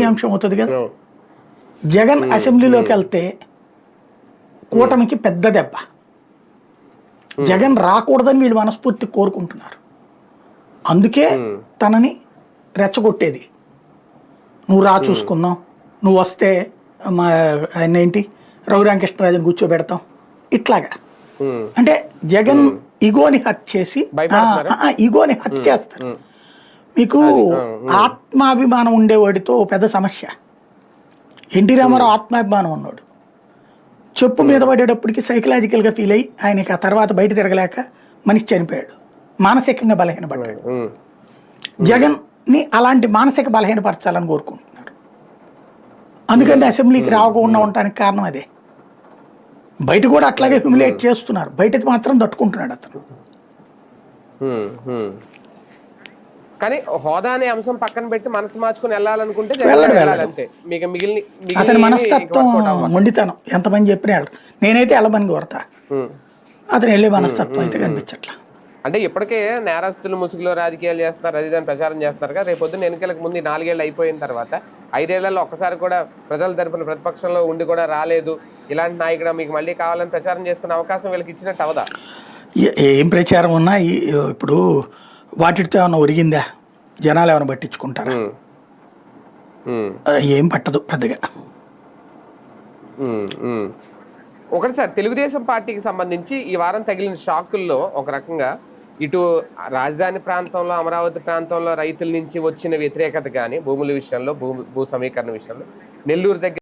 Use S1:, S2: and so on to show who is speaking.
S1: చర్చనీయాంశం అవుతుంది కదా. జగన్ అసెంబ్లీలోకి వెళ్తే కూటమికి పెద్ద దెబ్బ. జగన్ రాకూడదని వీళ్ళు మనస్ఫూర్తి కోరుకుంటున్నారు. అందుకే తనని రెచ్చగొట్టేది. నువ్వు రా చూసుకుందాం, నువ్వు వస్తే మా ఆయన ఏంటి రఘురామకృష్ణరాజుని కూర్చోబెడతాం, ఇట్లాగా. అంటే జగన్ ఈగోని హర్ట్ చేసి ఈగోని హర్ట్ చేస్తారు. మీకు ఆత్మాభిమానం ఉండేవాడితో పెద్ద సమస్య. ఎన్టీ రామారావు ఆత్మాభిమానం ఉన్నాడు, చెప్పు మీద పడేటప్పటికి సైకలాజికల్గా ఫీల్ అయ్యి ఆయనకి ఆ తర్వాత బయట తిరగలేక మనిషి చనిపోయాడు, మానసికంగా బలహీనపడ్డాడు. జగన్ని అలాంటి మానసిక బలహీనపరచాలని కోరుకుంటున్నారు. అందుకని అసెంబ్లీకి రాకుండా ఉండటానికి కారణం అదే. బయట కూడా అట్లాగే హ్యూమిలేట్ చేస్తున్నారు, బయట మాత్రం తట్టుకుంటున్నాడు అతను.
S2: కానీ హోదా అనే అంశం పక్కన పెట్టి మనసు మార్చుకుని వెళ్ళాలనుకుంటే
S1: అతని మనస్తత్వం మొండితనం. ఎంతమంది చెప్పిన నేనైతే వెళ్ళమని కోరతా, అతను వెళ్ళే మనస్తత్వం అయితే కనిపించట్లా.
S2: అంటే ఇప్పటికే నేరస్తులు ముసుగులో రాజకీయాలు చేస్తున్నారు, అది దాన్ని ప్రచారం చేస్తున్నారు కదా. రేపు పొద్దున్న ఎన్నికలకు ముందు 4 ఏళ్ళు అయిపోయిన తర్వాత 5 ఏళ్లలో ఒక్కసారి కూడా ప్రజల తరపున ప్రతిపక్షంలో ఉండి కూడా రాలేదు, ఇలాంటి నాయకుడు మీకు మళ్ళీ కావాలని ప్రచారం చేసుకునే అవకాశం వీళ్ళకి ఇచ్చినట్టు అవదా?
S1: ఏం ప్రచారం ఉన్నా ఇప్పుడు వాటితో ఏమన్నా ఒరిగిందా? జనాలు ఏమైనా పట్టించుకుంటారా? ఏం పట్టదు పెద్దగా.
S2: ఒకటి సార్, తెలుగుదేశం పార్టీకి సంబంధించి ఈ వారం తగిలిన షాకుల్లో ఒక రకంగా ఇటు రాజధాని ప్రాంతంలో, అమరావతి ప్రాంతంలో రైతుల నుంచి వచ్చిన వ్యతిరేకత కానీ, భూముల విషయంలో, భూ సమీకరణ విషయంలో, నెల్లూరు దగ్గర